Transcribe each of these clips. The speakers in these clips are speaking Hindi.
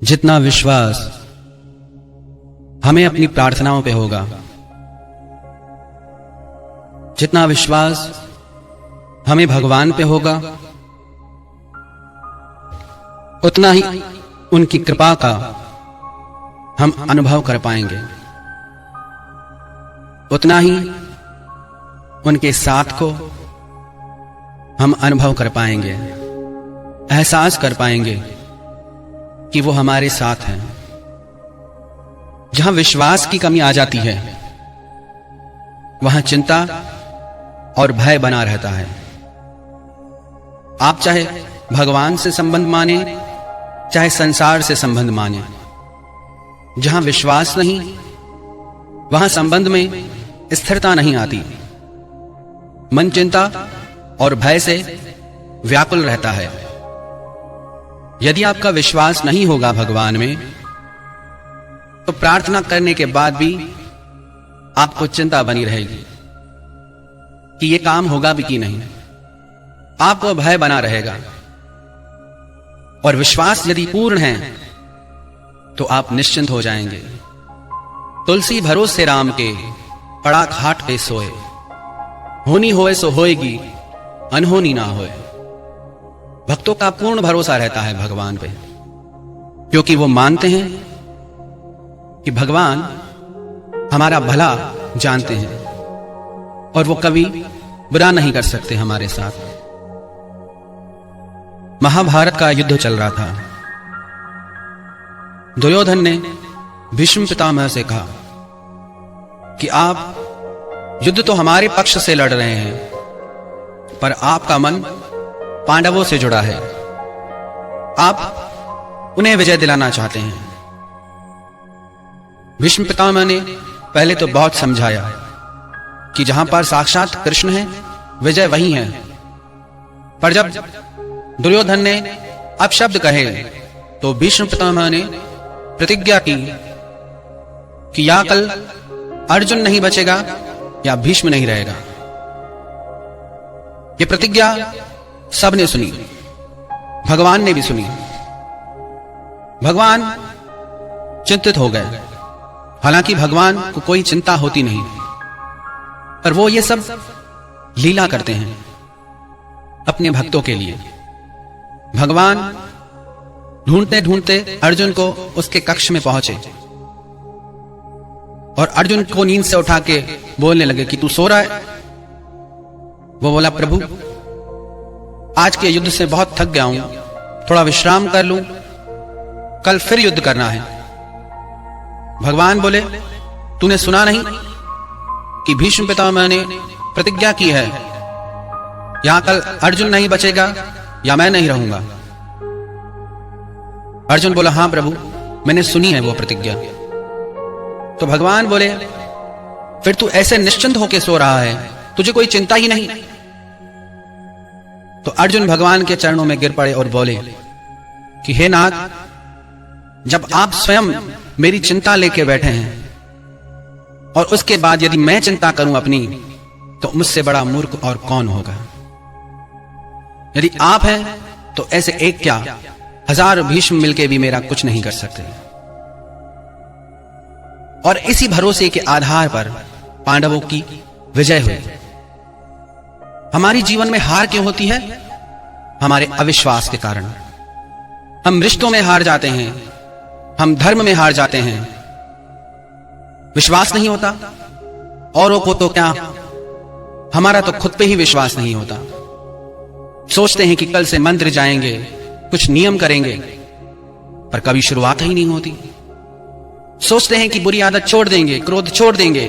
जितना विश्वास हमें अपनी प्रार्थनाओं पे होगा, जितना विश्वास हमें भगवान पे होगा, उतना ही उनकी कृपा का हम अनुभव कर पाएंगे, उतना ही उनके साथ को हम अनुभव कर पाएंगे, एहसास कर पाएंगे कि वो हमारे साथ हैं। जहां विश्वास की कमी आ जाती है, वहां चिंता और भय बना रहता है। आप चाहे भगवान से संबंध माने, चाहे संसार से संबंध माने, जहां विश्वास नहीं, वहां संबंध में स्थिरता नहीं आती। मन चिंता और भय से व्याकुल रहता है। यदि आपका विश्वास नहीं होगा भगवान में, तो प्रार्थना करने के बाद भी आपको चिंता बनी रहेगी कि यह काम होगा भी कि नहीं। आपको भय बना रहेगा। और विश्वास यदि पूर्ण है तो आप निश्चिंत हो जाएंगे। तुलसी भरोसे राम के, पड़ा खाट पे सोए, होनी होए सो होएगी, अनहोनी ना होए। भक्तों का पूर्ण भरोसा रहता है भगवान पे, क्योंकि वो मानते हैं कि भगवान हमारा भला जानते हैं और वो कभी बुरा नहीं कर सकते हमारे साथ। महाभारत का युद्ध चल रहा था। दुर्योधन ने भीष्म पितामह से कहा कि आप युद्ध तो हमारे पक्ष से लड़ रहे हैं, पर आपका मन पांडवों से जुड़ा है। आप उन्हें विजय दिलाना चाहते हैं। भीष्म पितामह ने पहले तो बहुत समझाया कि जहां पर साक्षात कृष्ण है, विजय वही है। पर जब दुर्योधन ने अपशब्द कहे, तो भीष्म पितामह ने प्रतिज्ञा की कि या कल अर्जुन नहीं बचेगा या भीष्म नहीं रहेगा। यह प्रतिज्ञा सबने सुनी, भगवान ने भी सुनी। भगवान चिंतित हो गए। हालांकि भगवान को कोई चिंता होती नहीं, पर वो ये सब लीला करते हैं अपने भक्तों के लिए। भगवान ढूंढते ढूंढते अर्जुन को उसके कक्ष में पहुंचे और अर्जुन को नींद से उठा के बोलने लगे कि तू सो रहा है। वो बोला, प्रभु आज के युद्ध से बहुत थक गया हूं, थोड़ा विश्राम कर लूं, कल फिर युद्ध करना है। भगवान बोले, तूने सुना नहीं कि भीष्म पितामह ने प्रतिज्ञा की है, यहां कल अर्जुन नहीं बचेगा या मैं नहीं रहूंगा। अर्जुन बोला, हां प्रभु, मैंने सुनी है वो प्रतिज्ञा। तो भगवान बोले, फिर तू ऐसे निश्चिंत होकर सो रहा है, तुझे कोई चिंता ही नहीं। तो अर्जुन भगवान के चरणों में गिर पड़े और बोले कि हे नाथ, जब आप स्वयं मेरी चिंता लेके बैठे हैं और उसके बाद यदि मैं चिंता करूं अपनी, तो मुझसे बड़ा मूर्ख और कौन होगा। यदि आप हैं तो ऐसे एक क्या, हजार भीष्म मिलके भी मेरा कुछ नहीं कर सकते। और इसी भरोसे के आधार पर पांडवों की विजय हुई। हमारी जीवन में हार क्यों होती है? हमारे अविश्वास के कारण। हम रिश्तों में हार जाते हैं, हम धर्म में हार जाते हैं। विश्वास नहीं होता, औरों को तो क्या, हमारा तो खुद पे ही विश्वास नहीं होता। सोचते हैं कि कल से मंदिर जाएंगे, कुछ नियम करेंगे, पर कभी शुरुआत ही नहीं होती। सोचते हैं कि बुरी आदत छोड़ देंगे, क्रोध छोड़ देंगे,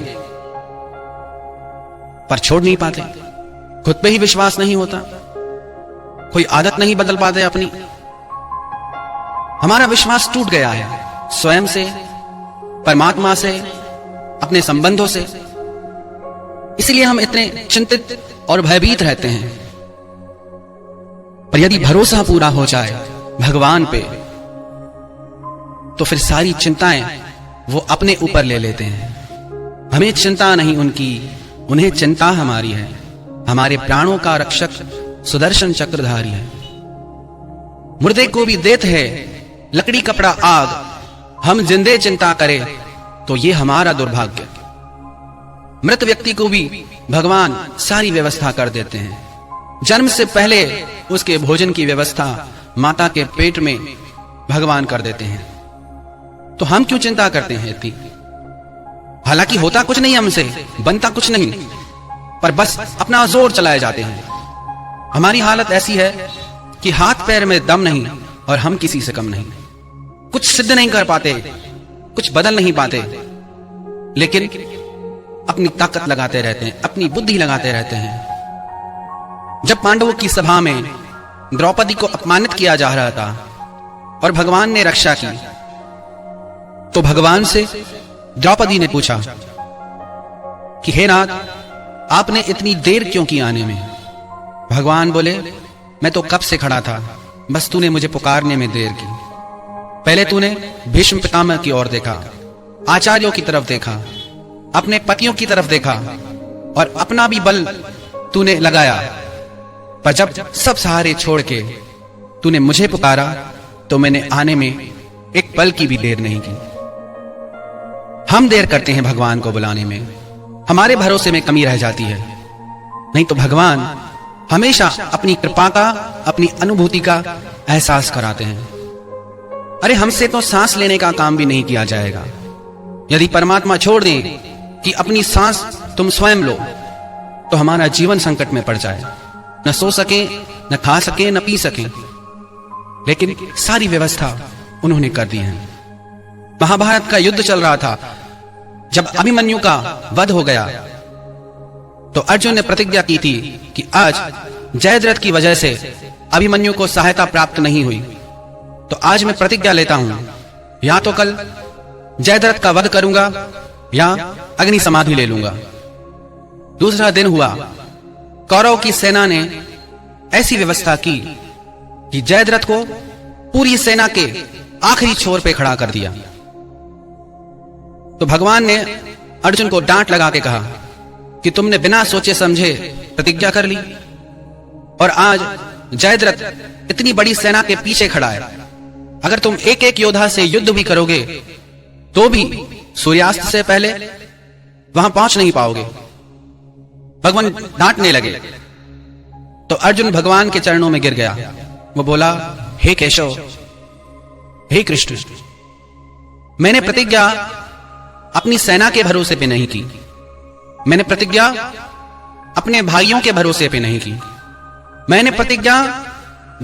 पर छोड़ नहीं पाते। खुद पे ही विश्वास नहीं होता, कोई आदत नहीं बदल पाते अपनी। हमारा विश्वास टूट गया है स्वयं से, परमात्मा से, अपने संबंधों से। इसलिए हम इतने चिंतित और भयभीत रहते हैं। पर यदि भरोसा पूरा हो जाए भगवान पे, तो फिर सारी चिंताएं वो अपने ऊपर ले लेते हैं। हमें चिंता नहीं उनकी, उन्हें चिंता हमारी है। हमारे प्राणों का रक्षक सुदर्शन चक्रधारी है। मुर्दे को भी देत है लकड़ी कपड़ा आग, हम जिंदे चिंता करें तो ये हमारा दुर्भाग्य। मृत व्यक्ति को भी भगवान सारी व्यवस्था कर देते हैं। जन्म से पहले उसके भोजन की व्यवस्था माता के पेट में भगवान कर देते हैं। तो हम क्यों चिंता करते हैं इतनी? हालांकि होता कुछ नहीं हमसे, बनता कुछ नहीं, पर बस अपना जोर चलाए जाते हैं। हमारी हालत ऐसी है कि हाथ पैर में दम नहीं और हम किसी से कम नहीं। कुछ सिद्ध नहीं कर पाते, कुछ बदल नहीं पाते, लेकिन अपनी ताकत लगाते रहते हैं, अपनी बुद्धि लगाते रहते हैं। जब पांडवों की सभा में द्रौपदी को अपमानित किया जा रहा था और भगवान ने रक्षा की, तो भगवान से द्रौपदी ने पूछा कि हे नाथ, आपने इतनी देर क्यों की आने में? भगवान बोले, मैं तो कब से खड़ा था, बस तूने मुझे पुकारने में देर की। पहले तूने भीष्म पितामह की ओर देखा, आचार्यों की तरफ देखा, अपने पतियों की तरफ देखा और अपना भी बल तूने लगाया, पर जब सब सहारे छोड़ के तूने मुझे पुकारा तो मैंने आने में एक पल की भी देर नहीं की। हम देर करते हैं भगवान को बुलाने में, हमारे भरोसे में कमी रह जाती है। नहीं तो भगवान हमेशा अपनी कृपा का, अपनी अनुभूति का एहसास कराते हैं। अरे हमसे तो सांस लेने का काम भी नहीं किया जाएगा। यदि परमात्मा छोड़ दें कि अपनी सांस तुम स्वयं लो, तो हमारा जीवन संकट में पड़ जाए। न सो सके, न खा सके, न पी सके, लेकिन सारी व्यवस्था उन्होंने कर दी है। महाभारत का युद्ध चल रहा था। जब अभिमन्यु का वध हो गया तो अर्जुन ने प्रतिज्ञा की थी कि आज जयद्रथ की वजह से अभिमन्यु को सहायता प्राप्त नहीं हुई, तो आज मैं प्रतिज्ञा लेता हूं, या तो कल जयद्रथ का वध करूंगा या अग्नि समाधि ले लूंगा। दूसरा दिन हुआ, कौरव की सेना ने ऐसी व्यवस्था की कि जयद्रथ को पूरी सेना के आखिरी छोर पे खड़ा कर दिया। तो भगवान ने अर्जुन को डांट लगा के कहा कि तुमने बिना सोचे समझे प्रतिज्ञा कर ली और आज जयद्रथ इतनी बड़ी सेना के पीछे खड़ा है। अगर तुम एक एक योद्धा से युद्ध भी करोगे तो भी सूर्यास्त से पहले वहां पहुंच नहीं पाओगे। भगवान डांटने लगे तो अर्जुन भगवान के चरणों में गिर गया। वो बोला, हे केशव, हे कृष्ण, मैंने प्रतिज्ञा अपनी सेना के भरोसे पे नहीं की, मैंने प्रतिज्ञा अपने भाइयों के भरोसे पे नहीं की, मैंने प्रतिज्ञा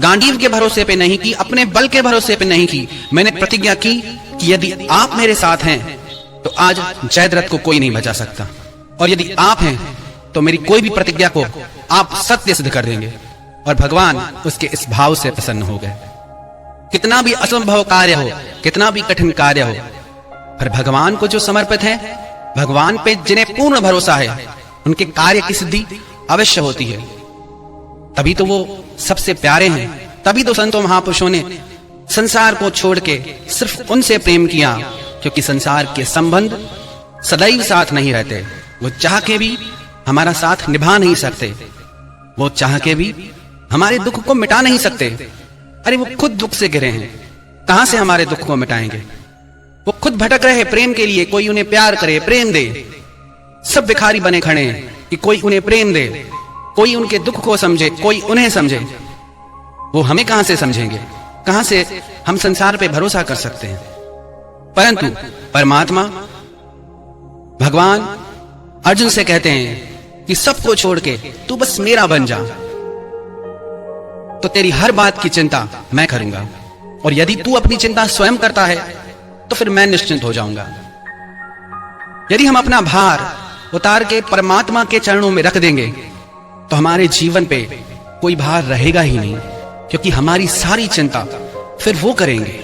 गांडीव के भरोसे पे नहीं की, अपने बल के भरोसे पे नहीं की। मैंने प्रतिज्ञा की कि यदि आप मेरे साथ हैं तो आज जयद्रथ को कोई नहीं बचा सकता, और यदि आप हैं तो मेरी कोई भी प्रतिज्ञा को आप सत्य सिद्ध कर देंगे। और भगवान उसके इस भाव से प्रसन्न हो गए। कितना भी असंभव कार्य हो, कितना भी कठिन कार्य हो, पर भगवान को जो समर्पित है, भगवान पे जिन्हें पूर्ण भरोसा है, उनके कार्य की सिद्धि अवश्य होती है। तभी तो वो सबसे प्यारे हैं। तभी तो संतों महापुरुषों ने संसार को छोड़ के सिर्फ उनसे प्रेम किया, क्योंकि संसार के संबंध सदैव साथ नहीं रहते। वो चाह के भी हमारा साथ निभा नहीं सकते, वो चाह के भी हमारे दुख को मिटा नहीं सकते। अरे वो खुद दुख से घिरे हैं, कहां से हमारे दुख को मिटाएंगे? वो खुद भटक रहे प्रेम के लिए, कोई उन्हें प्यार करे, प्रेम दे। सब भिखारी बने खड़े हैं कि कोई उन्हें प्रेम दे, कोई उनके दुख को समझे, कोई उन्हें समझे। वो हमें कहां से समझेंगे? कहां से हम संसार पे भरोसा कर सकते हैं? परंतु परमात्मा भगवान अर्जुन से कहते हैं कि सबको छोड़ के तू बस मेरा बन जा, तो तेरी हर बात की चिंता मैं करूंगा। और यदि तू अपनी चिंता स्वयं करता है तो फिर मैं निश्चिंत हो जाऊंगा। यदि हम अपना भार उतार के परमात्मा के चरणों में रख देंगे तो हमारे जीवन पे कोई भार रहेगा ही नहीं, क्योंकि हमारी सारी चिंता फिर वो करेंगे।